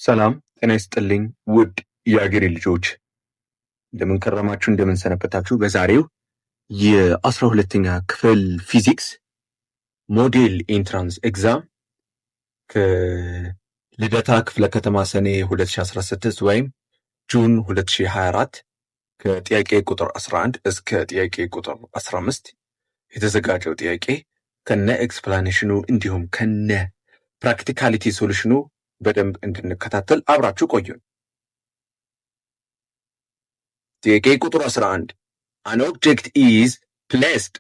ሰላም ጤና ይስጥልኝ ውድ የአገሬ ልጆች እንደምን ከረማችሁ እንደምን ሰነበታችሁ። በዛሬው የ12ኛ ክፍል ፊዚክስ ሞዴል ኢንትራንስ ኤግዛም ከልደታ ክፍለ ከተማ ሰኔ 2016 ወይም ጁን 2024 ከጥያቄ ቁጥር 11 እስከ ጥያቄ ቁጥር 15 የተዘጋጀው ጥያቄ ከነ ኤክስፕላኔሽኑ እንዲሁም ከነ ፕራክቲካሊቲ ሶሉሽኑ በደንብ እንድንከታተል አብራችሁ ቆዩን። ጥያቄ ቁጥር 11 An object is placed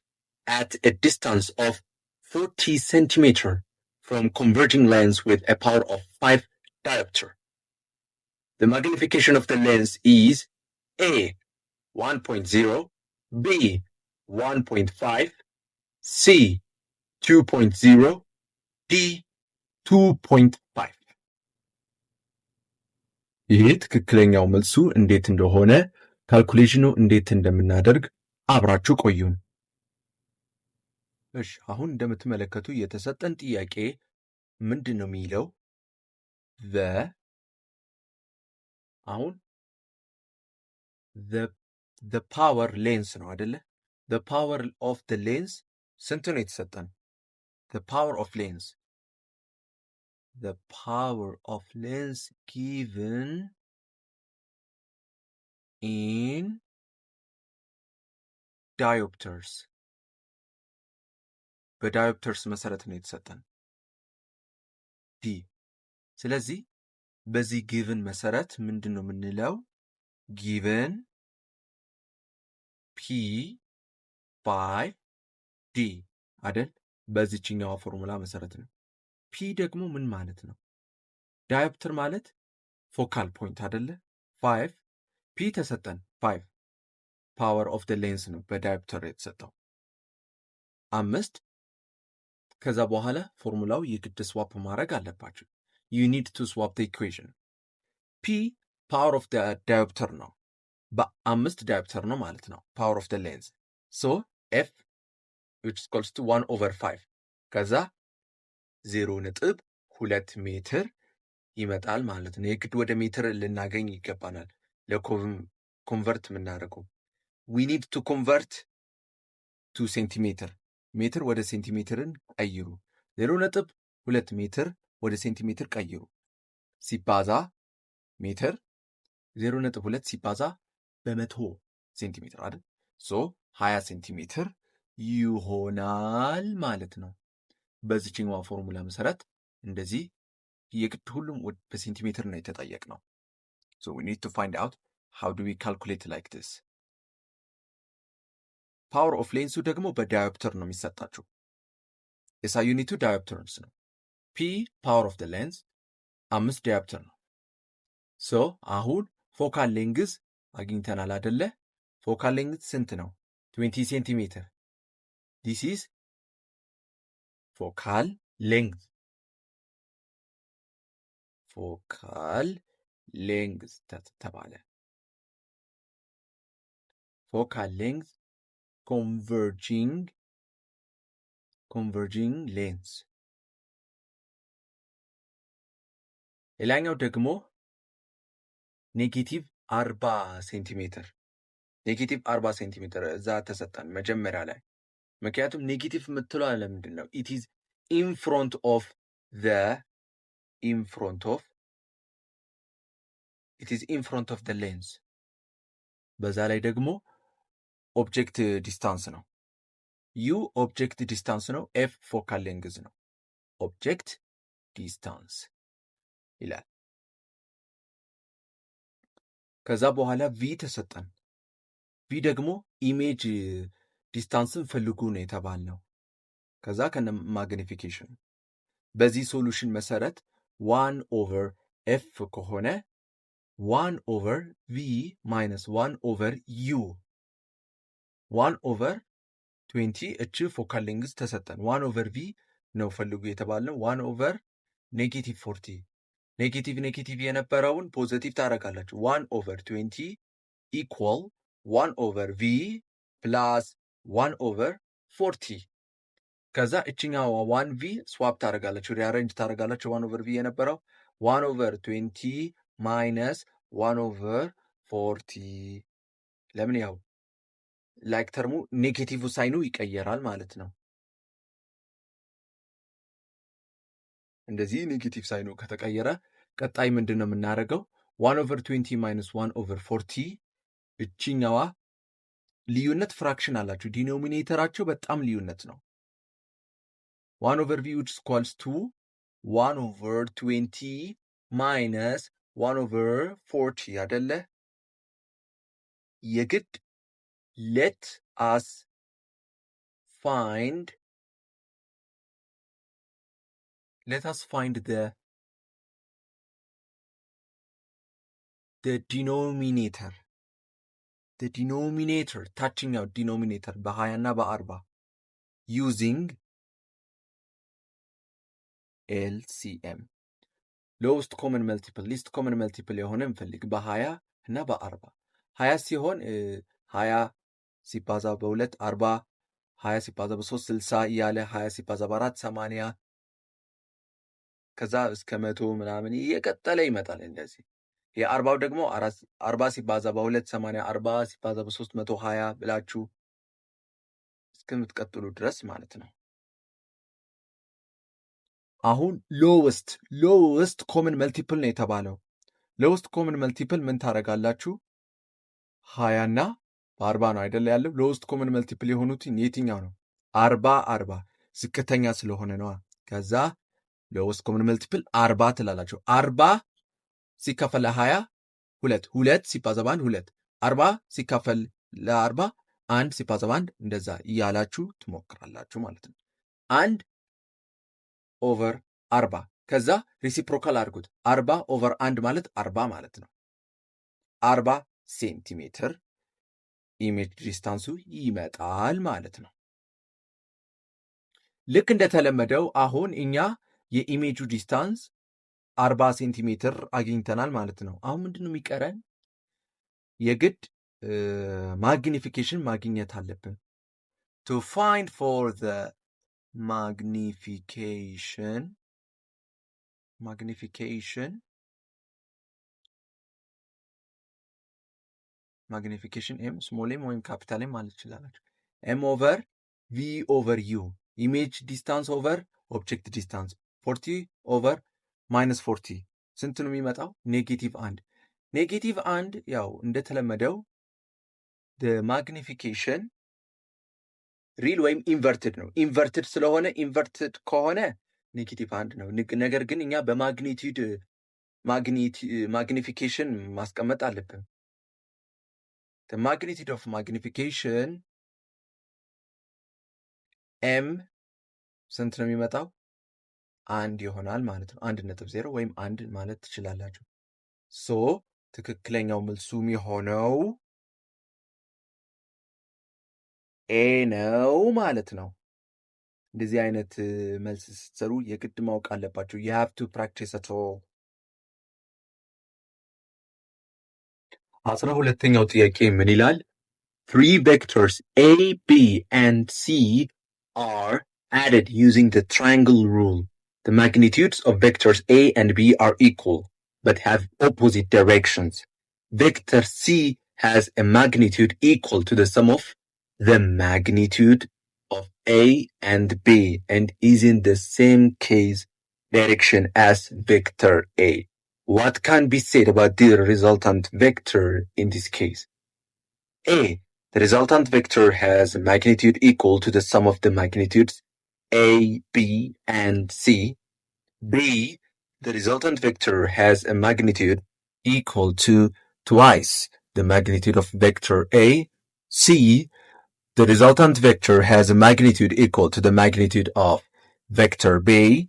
at a distance of 40 centimeter from converging lens with a power of 5 diopter. The magnification of the lens is A 1.0, B 1.5, C 2.0, D 2.5. ይህ ትክክለኛው መልሱ እንዴት እንደሆነ ካልኩሌሽኑ እንዴት እንደምናደርግ አብራችሁ ቆዩን። እሺ አሁን እንደምትመለከቱ የተሰጠን ጥያቄ ምንድን ነው የሚለው አሁን the power lens ነው አይደለ? the power of the lens ስንት ነው የተሰጠን? the power of lens given in diopters በዳዮፕተርስ መሰረት ነው የተሰጠን ዲ። ስለዚህ በዚህ ጊቭን መሰረት ምንድን ነው የምንለው? ጊቭን ፒ ባይ ዲ አይደል? በዚህኛው ፎርሙላ መሰረት ነው። ፒ ደግሞ ምን ማለት ነው? ዳዮፕተር ማለት ፎካል ፖይንት አይደለ? 5 ፒ ተሰጠን 5 ፓወር ኦፍ ደ ሌንስ ነው በዳዮፕተር የተሰጠው 5። ከዛ በኋላ ፎርሙላው የግድ ስዋፕ ማድረግ አለባችሁ። you need to swap the equation. ፒ ፓወር ኦፍ ደ ዳዮፕተር ነው፣ በ5 ዳዮፕተር ነው ማለት ነው ፓወር ኦፍ ደ ሌንስ። ሶ ኤፍ which is equals to 1/5 ከዛ 0.2 ሜትር ይመጣል ማለት ነው። የግድ ወደ ሜትር ልናገኝ ይገባናል ለኮንቨርት የምናደርገው። we need to convert to ሴንቲሜትር። ሜትር ወደ ሴንቲሜትርን ቀይሩ። 0.2 ሜትር ወደ ሴንቲሜትር ቀይሩ። ሲባዛ ሜትር 0.2 ሲባዛ በ100 ሴንቲሜትር አይደል? ሶ 20 ሴንቲሜትር ይሆናል ማለት ነው። በዚህኛው ፎርሙላ መሰረት እንደዚህ የግድ ሁሉም በሴንቲሜትር ነው የተጠየቅነው። so we need to find out how do we calculate like this. ፓወር ኦፍ ሌንሱ ደግሞ በዳዮፕተር ነው የሚሰጣችሁ። የሳይ ዩኒቱ ዳዮፕተርስ ነው። ፒ ፓወር ኦፍ ደ ሌንስ 5 ዳዮፕተር ነው። ሶ አሁን ፎካል ሌንግዝ አግኝተናል አይደለ? ፎካል ሌንግዝ ስንት ነው? 20 ሴንቲሜትር። this is ፎካል ሌንግዝ ተባለ። ፎካል ሌንግዝ ኮንቨርጂንግ ሌንስ። ሌላኛው ደግሞ ኔጌቲቭ 40 ሴንቲሜትር። ኔጌቲቭ 40 ሴንቲሜትር እዛ ተሰጠን መጀመሪያ ላይ። ምክንያቱም ኔጌቲቭ የምትለው ለምንድን ነው? it is in front of the lens። በዛ ላይ ደግሞ ኦብጀክት ዲስታንስ ነው። ዩ ኦብጀክት ዲስታንስ ነው። ኤፍ ፎካል ሌንግዝ ነው። ኦብጀክት ዲስታንስ ይላል። ከዛ በኋላ ቪ ተሰጠን። ቪ ደግሞ ኢሜጅ ዲስታንስን ፈልጉ ነው የተባልነው። ከዛ ከነ ማግኒፊኬሽን በዚህ ሶሉሽን መሰረት 1/ኤፍ ከሆነ 1/ቪ ማይነስ 1/ዩ 1/20 እች ፎካል ሌንግዝ ተሰጠን። 1/ቪ ነው ፈልጉ የተባልነው። 1/-40 ኔጌቲቭ የነበረውን ፖዘቲቭ ታደርጋላችሁ። 1/20 ኢኳል 1/ቪ ፕላስ 1/40 ከዛ እችኛዋ 1v ስዋፕ ታደርጋላችሁ፣ ሪአሬንጅ ታደርጋላችሁ። 1/v የነበረው 1/20 ማይነስ 1/40 ለምን ያው ላይክ ተርሙ ኔጌቲቭ ሳይኑ ይቀየራል ማለት ነው። እንደዚህ ኔጌቲቭ ሳይኑ ከተቀየረ ቀጣይ ምንድን ነው የምናደርገው? 1/20 ማይነስ 1/40 እቺኛዋ ልዩነት ፍራክሽን አላቸው። ዲኖሚኔተራቸው በጣም ልዩነት ነው። 1/v which equals to 1/20 ማይነስ 1/40 አይደለ? የግድ let us find the denominator ታችኛው ዲኖሚኔተር በ20 እና በ40 using LCM lowest common multiple least common multiple የሆነ እንፈልግ በ20 እና በ40 20 ሲሆን 20 ሲባዛ በ2 40 20 ሲባዛ በ3 60 እያለ 20 ሲባዛ በ4 80 ከዛ እስከ 100 ምናምን እየቀጠለ ይመጣል። እንደዚህ የአርባው ደግሞ 40 ሲባዛ በ2 80 40 ሲባዛ በ3 120 ብላችሁ እስከምትቀጥሉ ድረስ ማለት ነው። አሁን ሎወስት ኮመን መልቲፕል ነው የተባለው። ሎወስት ኮመን መልቲፕል ምን ታደርጋላችሁ? 20 እና በ40 ነው አይደለ ያለው። ሎወስት ኮመን መልቲፕል የሆኑት የትኛው ነው? 40 ዝቅተኛ ስለሆነ ነዋ። ከዛ ሎወስት ኮመን መልቲፕል 40 ትላላችሁ። 40 ሲካፈል ለ20 2 ሲባዛ በ1 2 40 ሲካፈል ለ40 1 ሲባዛ በ1 እንደዛ እያላችሁ ትሞክራላችሁ ማለት ነው። 1/40 ከዛ ሪሲፕሮካል አድርጉት። 40/1 ማለት 40 ማለት ነው። 40 ሴንቲሜትር ኢሜጅ ዲስታንሱ ይመጣል ማለት ነው። ልክ እንደተለመደው አሁን እኛ የኢሜጁ ዲስታንስ 40 ሴንቲሜትር አግኝተናል ማለት ነው። አሁን ምንድን ነው የሚቀረን? የግድ ማግኒፊኬሽን ማግኘት አለብን። to find for the magnification ኤም ስሞል ኤም ወይም ካፒታል ኤም ማለት ትችላላችሁ። ኤም ኦቨር ቪ ኦቨር ዩ ኢሜጅ ዲስታንስ ኦቨር ኦብጀክት ዲስታንስ 40 ኦቨር ማይነስ 40 ስንት ነው የሚመጣው? -1 -1 ያው እንደተለመደው ማግኒፊኬሽን ሪል ወይም ኢንቨርትድ ነው። ኢንቨርትድ ስለሆነ ኢንቨርትድ ከሆነ -1 ነው። ነገር ግን እኛ ማግኒፊኬሽን ማስቀመጥ አለብን። ማግኒቲዩድ ኦፍ ማግኒፊኬሽን ኤም ስንት ነው የሚመጣው? 1 ይሆናል ማለት ነው። 1.0 ወይም 1 ማለት ትችላላችሁ። ሶ ትክክለኛው መልሱ የሚሆነው ኤ ነው ማለት ነው። እንደዚህ አይነት መልስ ስትሰሩ የግድ ማወቅ አለባችሁ። you have to practice at all። 12ኛው ጥያቄ ምን ይላል? 3 vectors A, B, and C are added using the triangle rule. The magnitudes of vectors A and B are equal, but have opposite directions. Vector C has a magnitude equal to the sum of the magnitude of A and B and is in the same case direction as vector A. What can be said about the resultant vector in this case? A. The resultant vector has a magnitude equal to the sum of the magnitudes A, B, and C. B. The resultant vector has a magnitude equal to twice the magnitude of vector A. C. The resultant vector has a magnitude equal to the magnitude of vector B.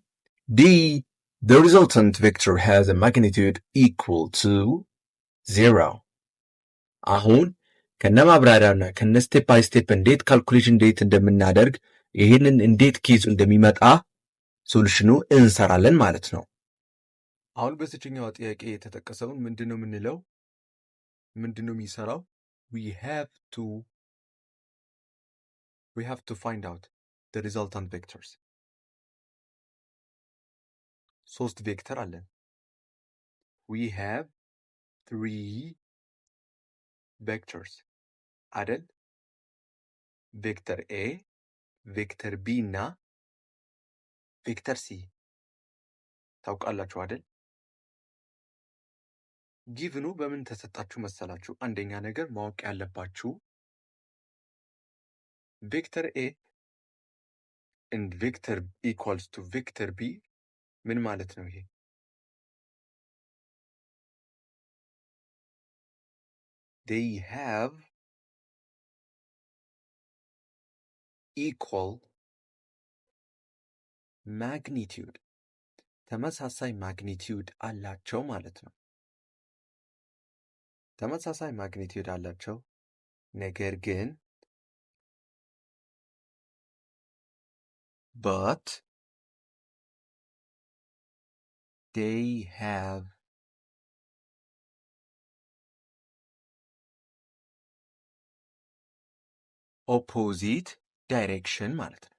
D. The resultant vector has a magnitude equal to 0. አሁን ከነ ማብራሪያና ከነ ስቴፕ ባይ ስቴፕ እንዴት ካልኩሌሽን እንዴት እንደምናደርግ ይህንን እንዴት ኬዙ እንደሚመጣ ሶሉሽኑ እንሰራለን ማለት ነው። አሁን በስችኛው ጥያቄ የተጠቀሰውን ምንድነው የምንለው? ምንድነው የሚሰራው? we have to find out the resultant vectors። 3 ቬክተር አለን። we have 3 vectors አይደል? ቬክተር ኤ፣ ቬክተር ቢ እና ቬክተር ሲ ታውቃላችሁ አይደል? ጊቭኑ በምን ተሰጣችሁ መሰላችሁ? አንደኛ ነገር ማወቅ ያለባችሁ ቬክተር ኤ and vector equals to vector b ምን ማለት ነው? ይሄ they have equal magnitude ተመሳሳይ ማግኒቲዩድ አላቸው ማለት ነው። ተመሳሳይ ማግኒቲዩድ አላቸው፣ ነገር ግን but they have opposite direction ማለት ነው።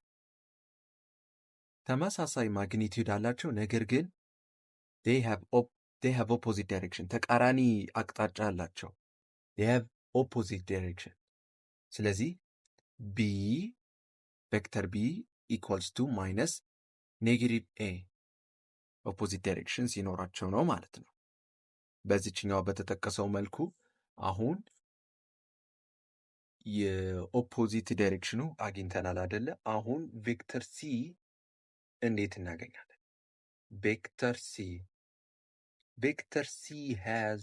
ተመሳሳይ ማግኒቲዩድ አላቸው፣ ነገር ግን they have opposite direction ተቃራኒ አቅጣጫ አላቸው። they have opposite direction። ስለዚህ b ቬክተር b equals to minus negative a opposite direction ሲኖራቸው ነው ማለት ነው። በዚህኛው በተጠቀሰው መልኩ አሁን የኦፖዚት ዳይሬክሽኑ አግኝተናል አይደለ? አሁን ቬክተር ሲ እንዴት እናገኛለን? ቬክተር ሲ has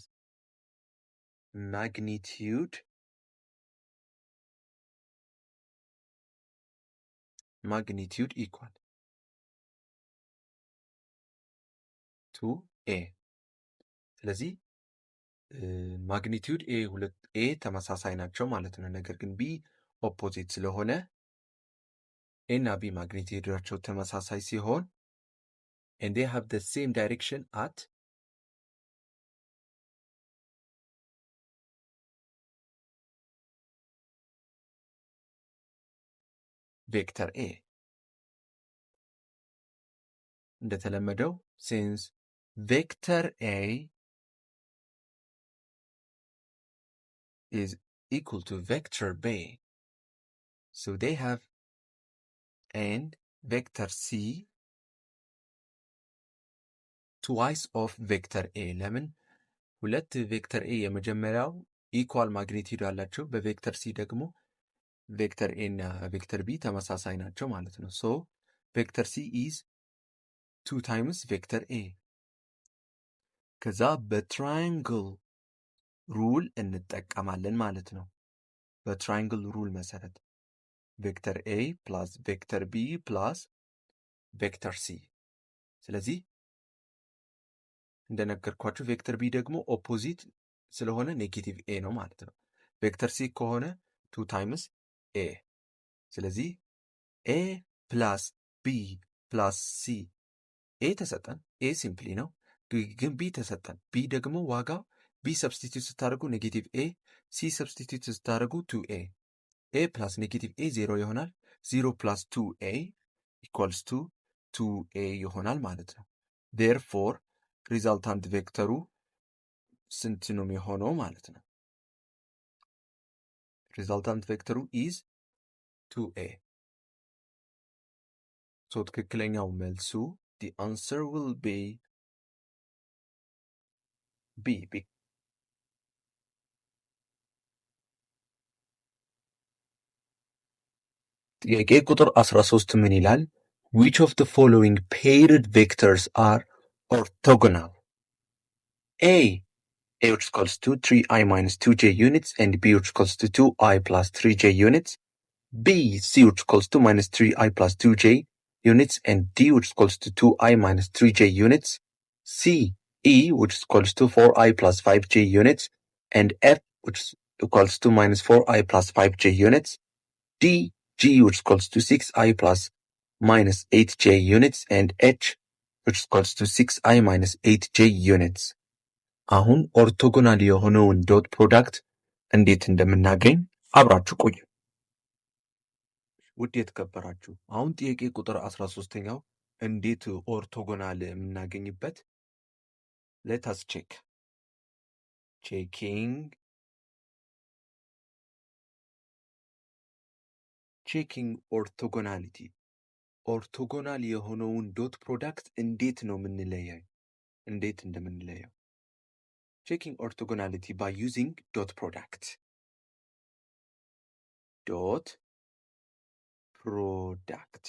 magnitude equal to a። ስለዚህ ማግኒቲዩድ ኤ ተመሳሳይ ናቸው ማለት ነው። ነገር ግን ቢ ኦፖዚት ስለሆነ ኤ እና ቢ ማግኒቲዩዳቸው ተመሳሳይ ሲሆን and they have the same direction at ቬክተር ኤ። እንደተለመደው since vector A is equal to vector B, so they have and vector C twice of vector A። ለምን ሁለት ቬክተር ኤ የመጀመሪያው ኢኳል ማግኒቲዩድ አላቸው፣ በቬክተር ሲ ደግሞ ቬክተር ኤ እና ቬክተር ቢ ተመሳሳይ ናቸው ማለት ነው። ሶ ቬክተር ሲ ኢዝ 2 ታይምስ ቬክተር ኤ። ከዛ በትራያንግል ሩል እንጠቀማለን ማለት ነው። በትራያንግል ሩል መሰረት ቬክተር ኤ ፕላስ ቬክተር ቢ ፕላስ ቬክተር ሲ። ስለዚህ እንደነገርኳችሁ ቬክተር ቢ ደግሞ ኦፖዚት ስለሆነ ኔጌቲቭ ኤ ነው ማለት ነው። ቬክተር ሲ ከሆነ 2 ታይምስ ኤ። ስለዚህ ኤ ፕላስ ቢ ፕላስ ሲ ኤ ተሰጠን። ኤ ሲምፕሊ ነው፣ ግን ቢ ተሰጠን። ቢ ደግሞ ዋጋው ቢ ሰብስቲቱት ስታደርጉ ኔጌቲቭ ኤ፣ ሲ ሰብስቲቱት ስታደርጉ 2ኤ። ኤ ፕላስ ኔጌቲቭ ኤ 0 ይሆናል። 0 ፕላስ 2ኤ ኢኳልስ ቱ 2ኤ ይሆናል ማለት ነው። ዴርፎር ሪዛልታንት ቬክተሩ ስንት ነው የሚሆነው ማለት ነው? ሪዛልታንት ቬክተሩ ኢዝ 2ኤ። ሶ ትክክለኛው መልሱ the answer will be B. ጥያቄ ቁጥር 13 ምን ይላል? which of the following paired vectors are orthogonal? A which equals to 3i minus 2j units and B which equals to 2i plus 3j units. B C which equals to minus 3i plus 2j units and D which equals to 2i minus 3j units. C E which is equals to 4i plus 5j units and F which is equals to minus 4i plus 5j units. D G which is equals to 6i plus minus 8j units and H which is equals to 6i minus 8j units. አሁን ኦርቶጎናል የሆነውን ዶት ፕሮዳክት እንዴት እንደምናገኝ አብራችሁ ቆዩ። ውድ የተከበራችሁ አሁን ጥያቄ ቁጥር 13ኛው እንዴት ኦርቶጎናል የምናገኝበት let us check. checking orthogonality. ኦርቶጎናል የሆነውን ዶት ፕሮዳክት እንዴት ነው የምንለየው? እንዴት እንደምንለየው? checking orthogonality by using dot product. dot product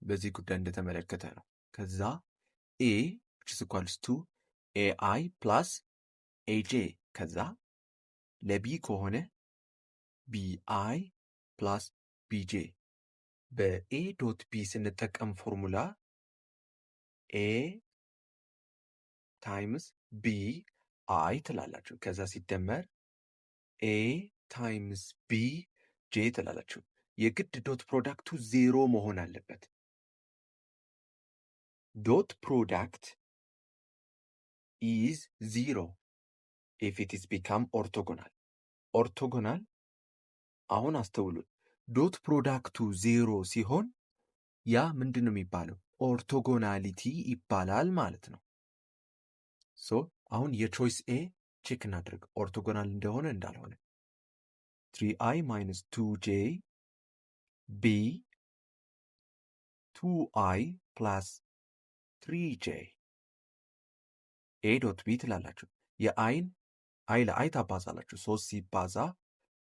በዚህ ጉዳይ እንደተመለከተ ነው። ከዛ a which is equals to ai plus aj ከዛ ለb ከሆነ bi plus bj በa ዶት b ስንጠቀም ፎርሙላ a ታይምስ b i ትላላችሁ። ከዛ ሲደመር a ታይምስ b j ትላላችሁ። የግድ ዶት ፕሮዳክቱ 0 መሆን አለበት። ዶት ፕሮዳክት is 0 if it is become orthogonal. ኦርቶጎናል አሁን አስተውሉት። ዶት ፕሮዳክቱ 0 ሲሆን ያ ምንድን ነው የሚባለው? ኦርቶጎናሊቲ ይባላል ማለት ነው። ሶ አሁን የቾይስ ኤ ቼክ እናድርግ ኦርቶጎናል እንደሆነ እንዳልሆነ። 3i minus 2j b 2i plus 3j a ዶት b ትላላችሁ። የአይን አይ ለአይ ታባዛላችሁ። 3 ሲባዛ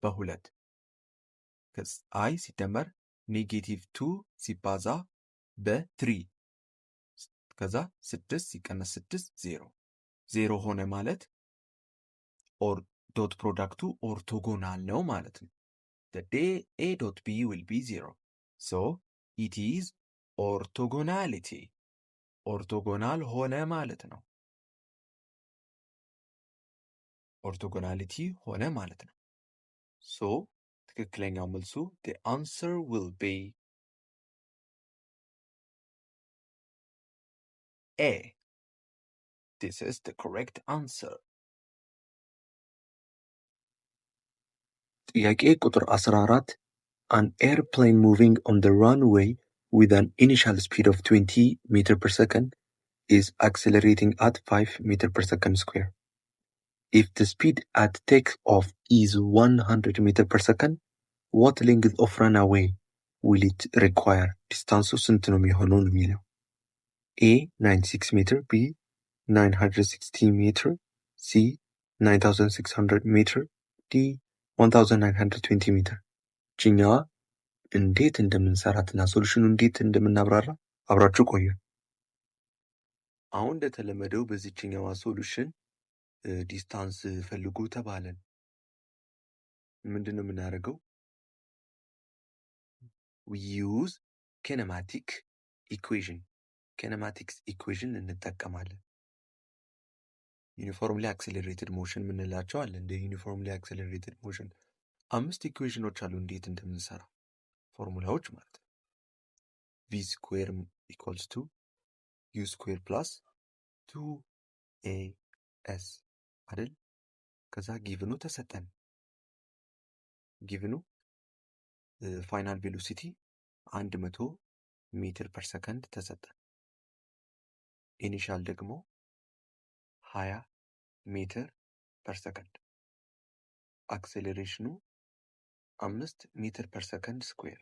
በ2 አይ ሲደመር ኔጌቲቭ 2 ሲባዛ በ3 ከዛ 6 ሲቀነስ 6 0 0 ሆነ ማለት ዶት ፕሮዳክቱ ኦርቶጎናል ነው ማለት ነው። the day a dot b will be 0 so it is orthogonality. ኦርቶጎናል ሆነ ማለት ነው። ኦርቶጎናሊቲ ሆነ ማለት ነው። ሶ ትክክለኛው መልሱ the answer will be A. This is the correct answer. ጥያቄ ቁጥር 14 An airplane moving on the runway with an initial speed of 20 meters per second is accelerating at 5 meters per second square. If the speed at takeoff is 100 meters per second, what length of runway will it require? ዲስታንሱ ስንት ነው የሚሆነው ነው የሚለው። A 96 meter, B 960 meter, C 9600 meter, D 1920 meter. ችኛዋ እንዴት እንደምንሰራትና ሶሉሽኑ እንዴት እንደምናብራራ አብራችሁ ቆዩ። አሁን እንደተለመደው በዚህኛዋ ሶሉሽን ዲስታንስ ፈልጉ ተባለን። ምንድነው የምናደርገው? we use kinematic equation. kinematics equation እንጠቀማለን። ዩኒፎርምሊ አክሰለሬትድ ሞሽን ምንላቸው አለ። እንደ ዩኒፎርምሊ አክሰለሬትድ ሞሽን 5 ኢኩዌሽኖች አሉ እንዴት እንደምንሰራ ፎርሙላዎች ማለት ነው። v ስኩዌር equals to u ስኩዌር ፕላስ 2as አይደል? ከዛ ጊቭኑ ተሰጠን። ጊቭኑ ፋይናል ቬሎሲቲ 100 ሜትር ፐር ሰከንድ ተሰጠን። ኢኒሻል ደግሞ 20 ሜትር ፐር ሰከንድ። አክሴሌሬሽኑ 5 ሜትር ፐር ሰከንድ ስኩዌር።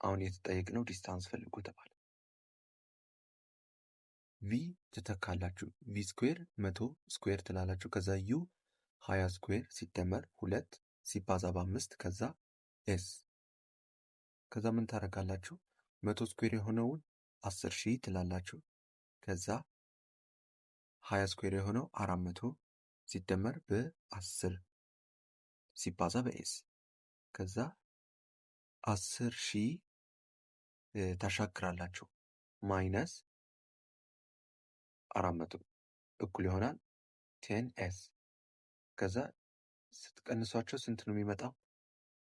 አሁን የተጠየቅነው ዲስታንስ ፈልጉ ተባለ። ቪ ትተካላችሁ። ቪ ስኩዌር 100 ስኩዌር ትላላችሁ። ከዛ ዩ 20 ስኩዌር ሲደመር 2 ሲባዛ በ5 ከዛ ኤስ ከዛ ምን ታደርጋላችሁ? 100 ስኩዌር የሆነውን 10,000 ትላላችሁ። ከዛ 20 ስኩዌር የሆነው 400 ሲደመር በ10 ሲባዛ በኤስ ከዛ 10,000 ታሻግራላችሁ ማይነስ 400 እኩል ይሆናል 10s። ከዛ ስትቀንሷቸው ስንት ነው የሚመጣው?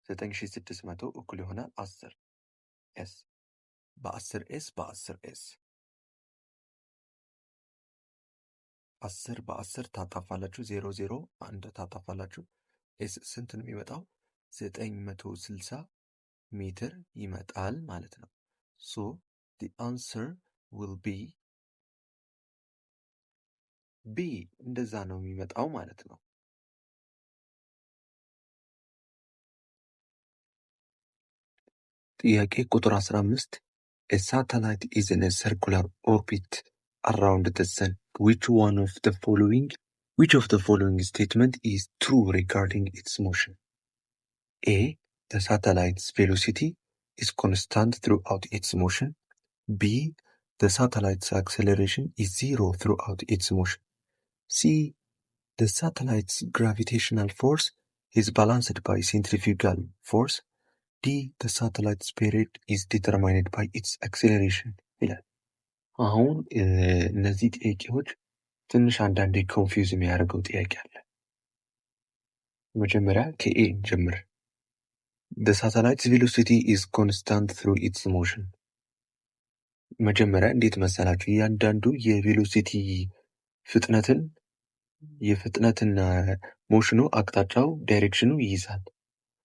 9600 እኩል ይሆናል 10s። በ10s በ10s 10 በ10 ታጣፋላችሁ። 0 0 1 ታጣፋላችሁ። ኤስ ስንት ነው የሚመጣው? 960 ሜትር ይመጣል ማለት ነው። ሶ the answer will be B እንደዛ ነው የሚመጣው ማለት ነው። ጥያቄ ቁጥር 15 A satellite is in a circular orbit around the sun. Which of the following statement is true regarding its motion? A. The satellite's velocity is constant throughout its motion. B. The satellite's acceleration is 0 throughout its motion. C. The satellite's gravitational force is balanced by centrifugal force. D. The satellite's period is determined by its acceleration. ይላል። አሁን እነዚህ ጥያቄዎች ትንሽ አንዳንዴ ኮንፊውዝ የሚያደርገው ጥያቄ አለ። መጀመሪያ ከኤ ጀምር። The satellite's velocity is constant through its motion. መጀመሪያ እንዴት መሰላችሁ? እያንዳንዱ የቬሎሲቲ የፍጥነትና ሞሽኑ አቅጣጫው ዳይሬክሽኑ ይይዛል።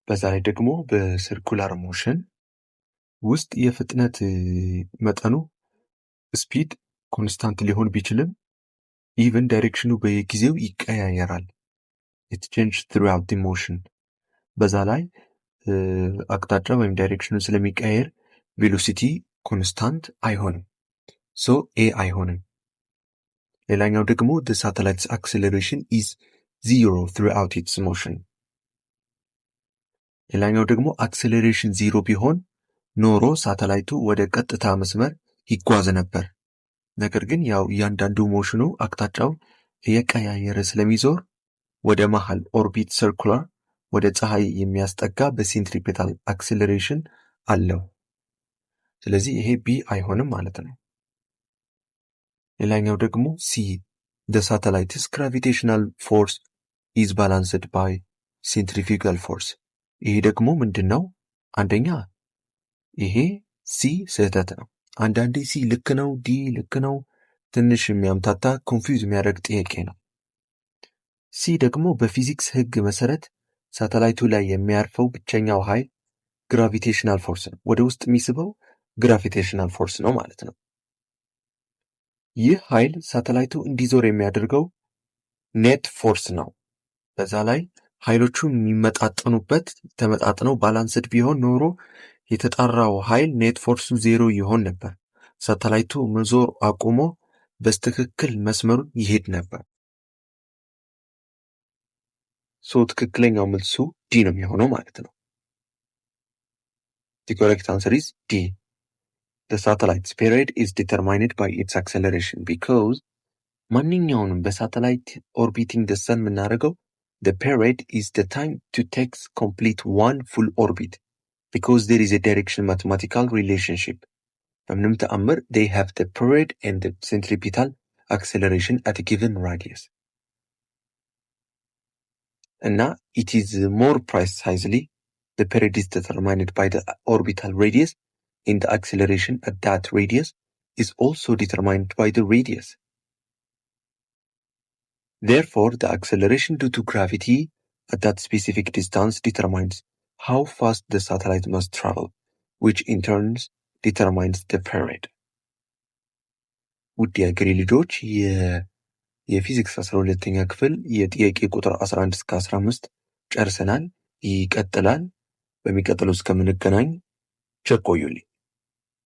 በዛ ላይ ደግሞ በሰርኩላር ሞሽን ውስጥ የፍጥነት መጠኑ ስፒድ ኮንስታንት ሊሆን ቢችልም ኢቨን ዳይሬክሽኑ በየጊዜው ይቀያየራል። it changes throughout the motion። በዛ ላይ አቅጣጫ ወይም ዳይሬክሽኑ ስለሚቀያየር ቬሎሲቲ ኮንስታንት አይሆንም። ሶ ኤ አይሆንም። ሌላኛው ደግሞ the satellite's acceleration is 0 throughout its motion። ሌላኛው ደግሞ አክሴሌሬሽን 0 ቢሆን ኖሮ ሳተላይቱ ወደ ቀጥታ መስመር ይጓዝ ነበር። ነገር ግን ያው እያንዳንዱ ሞሽኑ አቅጣጫው እየቀያየረ ስለሚዞር ወደ መሃል ኦርቢት ሰርኩላር ወደ ፀሐይ የሚያስጠጋ በሴንትሪፔታል አክሴሌሬሽን አለው። ስለዚህ ይሄ ቢ አይሆንም ማለት ነው። ሌላኛው ደግሞ ሲ the satellite's gravitational force is balanced by centrifugal force። ይሄ ደግሞ ምንድን ነው? አንደኛ ይሄ ሲ ስህተት ነው። አንዳንዴ ሲ ልክ ነው፣ ዲ ልክ ነው። ትንሽ የሚያምታታ ኮንፊውዝ የሚያደርግ ጥያቄ ነው። ሲ ደግሞ በፊዚክስ ህግ መሰረት ሳተላይቱ ላይ የሚያርፈው ብቸኛው ኃይል ግራቪቴሽናል ፎርስ ነው። ወደ ውስጥ የሚስበው ግራቪቴሽናል ፎርስ ነው ማለት ነው። ይህ ኃይል ሳተላይቱ እንዲዞር የሚያደርገው ኔት ፎርስ ነው። በዛ ላይ ኃይሎቹ የሚመጣጠኑበት ተመጣጥነው ባላንስድ ቢሆን ኖሮ የተጣራው ኃይል ኔት ፎርሱ 0 ይሆን ነበር። ሳተላይቱ መዞር አቁሞ በስትክክል መስመሩን ይሄድ ነበር። ሶ ትክክለኛው መልሱ ዲ ነው የሚሆነው ማለት ነው። The correct answer is D. The satellite's period is determined by its acceleration because ማንኛውንም በሳተላይት ኦርቢቲንግ the sun የምናደርገው the period is the time to take complete one full orbit because there is a direction mathematical relationship. በምንም ተአምር they have the period and the centripetal acceleration at a given radius. እና it is more precisely the period is determined by the orbital radius and the acceleration at that radius is also determined by the radius. Therefore, the acceleration due to gravity at that specific distance determines how fast the satellite must travel, which in turn determines the period. ውድ የአገሬ ልጆች የፊዚክስ 12ኛ ክፍል የጥያቄ ቁጥር 11 እስከ 15 ጨርሰናል። ይቀጥላል። በሚቀጥለው እስከምንገናኝ ቸር ቆዩልኝ።